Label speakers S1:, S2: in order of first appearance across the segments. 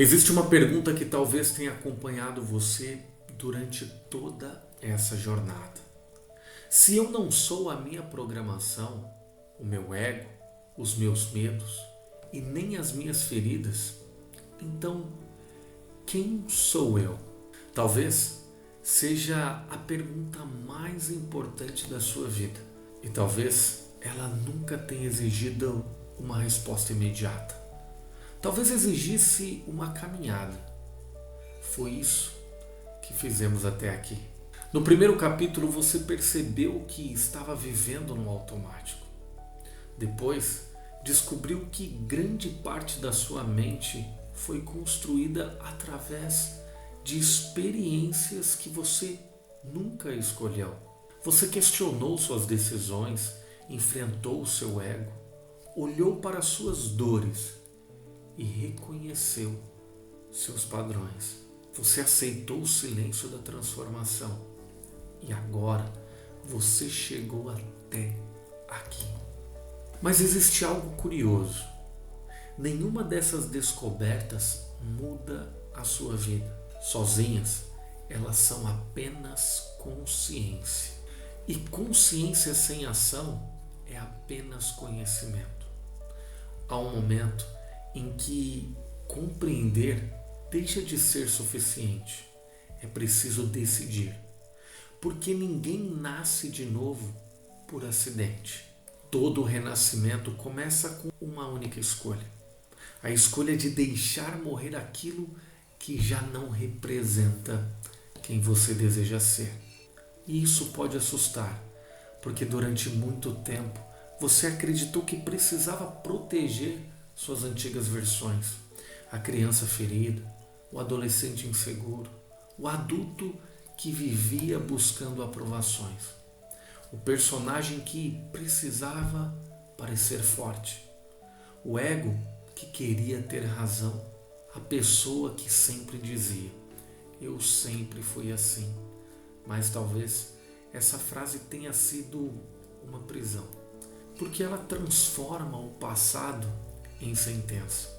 S1: Existe uma pergunta que talvez tenha acompanhado você durante toda essa jornada. Se eu não sou a minha programação, o meu ego, os meus medos e nem as minhas feridas, então quem sou eu? Talvez seja a pergunta mais importante da sua vida e talvez ela nunca tenha exigido uma resposta imediata. Talvez exigisse uma caminhada. Foi isso que fizemos até aqui. No primeiro capítulo você percebeu que estava vivendo no automático. Depois descobriu que grande parte da sua mente foi construída através de experiências que você nunca escolheu. Você questionou suas decisões, enfrentou o seu ego, olhou para suas dores e reconheceu seus padrões. Você aceitou o silêncio da transformação e agora você chegou até aqui. Mas existe algo curioso. Nenhuma dessas descobertas muda a sua vida. Sozinhas, elas são apenas consciência. E consciência sem ação é apenas conhecimento. Há um momento em que compreender deixa de ser suficiente. É preciso decidir. Porque ninguém nasce de novo por acidente. Todo renascimento começa com uma única escolha. A escolha de deixar morrer aquilo que já não representa quem você deseja ser. E isso pode assustar, porque durante muito tempo você acreditou que precisava proteger suas antigas versões. A criança ferida, o adolescente inseguro, o adulto que vivia buscando aprovações, o personagem que precisava parecer forte, o ego que queria ter razão, a pessoa que sempre dizia: eu sempre fui assim. Mas talvez essa frase tenha sido uma prisão, porque ela transforma o passado em sentença.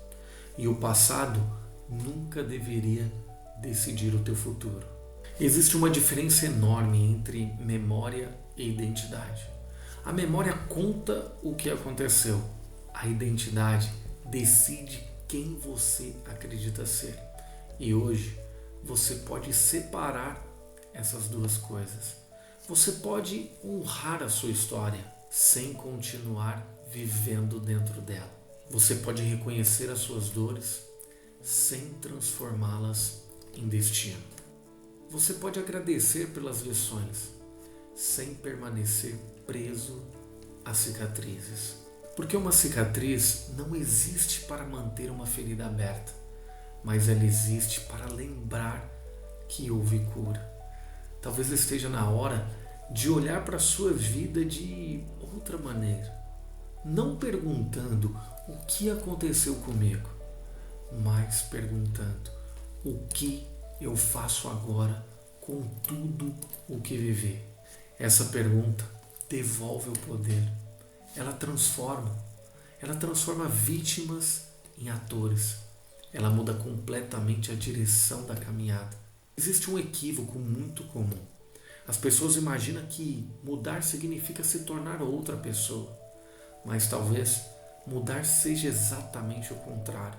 S1: E o passado nunca deveria decidir o teu futuro. Existe uma diferença enorme entre memória e identidade. A memória conta o que aconteceu. A identidade decide quem você acredita ser. E hoje você pode separar essas duas coisas. Você pode honrar a sua história sem continuar vivendo dentro dela. Você pode reconhecer as suas dores sem transformá-las em destino. Você pode agradecer pelas lições sem permanecer preso às cicatrizes. Porque uma cicatriz não existe para manter uma ferida aberta, mas ela existe para lembrar que houve cura. Talvez esteja na hora de olhar para a sua vida de outra maneira. Não perguntando o que aconteceu comigo, mas perguntando o que eu faço agora com tudo o que vivi. Essa pergunta devolve o poder. Ela transforma vítimas em atores. Ela muda completamente a direção da caminhada. Existe um equívoco muito comum. As pessoas imaginam que mudar significa se tornar outra pessoa. Mas talvez mudar seja exatamente o contrário.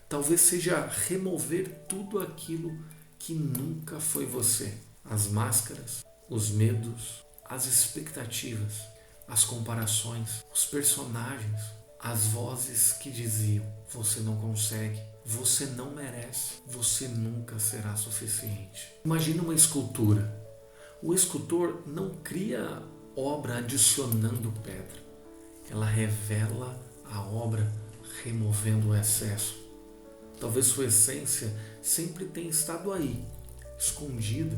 S1: Talvez seja remover tudo aquilo que nunca foi você. As máscaras, os medos, as expectativas, as comparações, os personagens, as vozes que diziam: você não consegue, você não merece, você nunca será suficiente. Imagina uma escultura. O escultor não cria obra adicionando pedra. Ela revela a obra removendo o excesso. Talvez sua essência sempre tenha estado aí, escondida,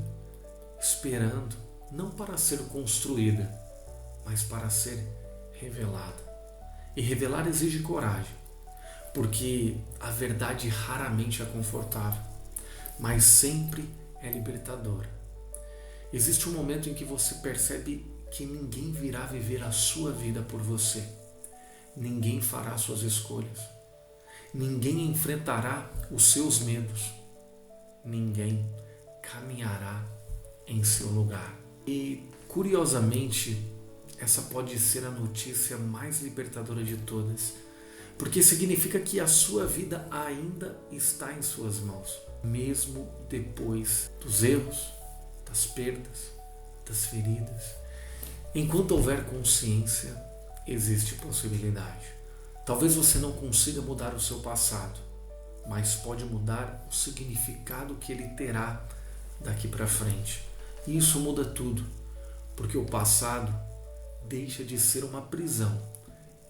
S1: esperando, não para ser construída, mas para ser revelada. E revelar exige coragem, porque a verdade raramente é confortável, mas sempre é libertadora. Existe um momento em que você percebe que ninguém virá viver a sua vida por você. Ninguém fará suas escolhas. Ninguém enfrentará os seus medos. Ninguém caminhará em seu lugar. E, curiosamente, essa pode ser a notícia mais libertadora de todas, porque significa que a sua vida ainda está em suas mãos, mesmo depois dos erros, das perdas, das feridas. Enquanto houver consciência, existe possibilidade. Talvez você não consiga mudar o seu passado, mas pode mudar o significado que ele terá daqui para frente. E isso muda tudo, porque o passado deixa de ser uma prisão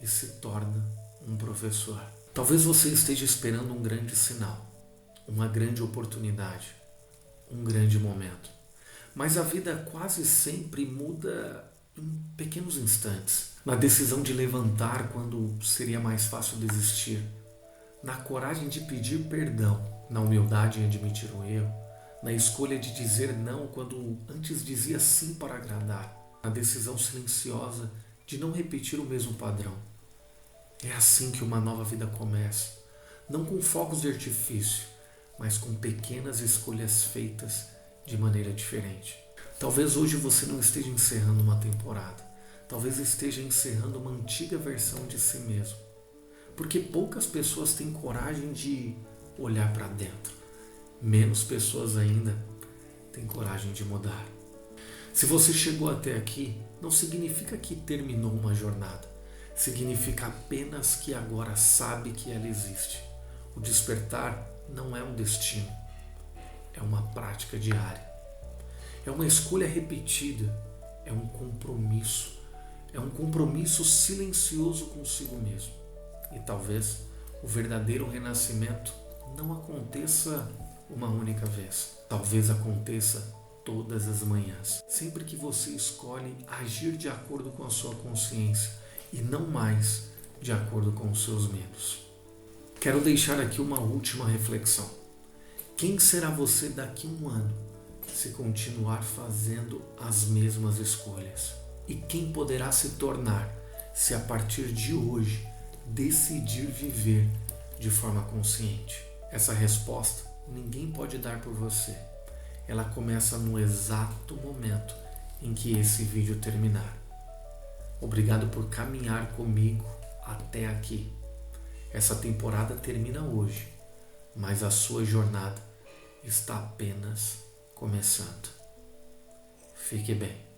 S1: e se torna um professor. Talvez você esteja esperando um grande sinal, uma grande oportunidade, um grande momento. Mas a vida quase sempre muda em pequenos instantes. Na decisão de levantar quando seria mais fácil desistir. Na coragem de pedir perdão. Na humildade em admitir o erro. Na escolha de dizer não quando antes dizia sim para agradar. Na decisão silenciosa de não repetir o mesmo padrão. É assim que uma nova vida começa. Não com fogos de artifício, mas com pequenas escolhas feitas de maneira diferente. Talvez hoje você não esteja encerrando uma temporada. Talvez esteja encerrando uma antiga versão de si mesmo. Porque poucas pessoas têm coragem de olhar para dentro. Menos pessoas ainda têm coragem de mudar. Se você chegou até aqui, não significa que terminou uma jornada. Significa apenas que agora sabe que ela existe. O despertar não é um destino. É uma prática diária. É uma escolha repetida. É um compromisso. É um compromisso silencioso consigo mesmo. E talvez o verdadeiro renascimento não aconteça uma única vez. Talvez aconteça todas as manhãs. Sempre que você escolhe agir de acordo com a sua consciência e não mais de acordo com os seus medos. Quero deixar aqui uma última reflexão. Quem será você daqui a um ano se continuar fazendo as mesmas escolhas? E quem poderá se tornar se a partir de hoje decidir viver de forma consciente? Essa resposta ninguém pode dar por você. Ela começa no exato momento em que esse vídeo terminar. Obrigado por caminhar comigo até aqui. Essa temporada termina hoje, mas a sua jornada está apenas começando. Fique bem.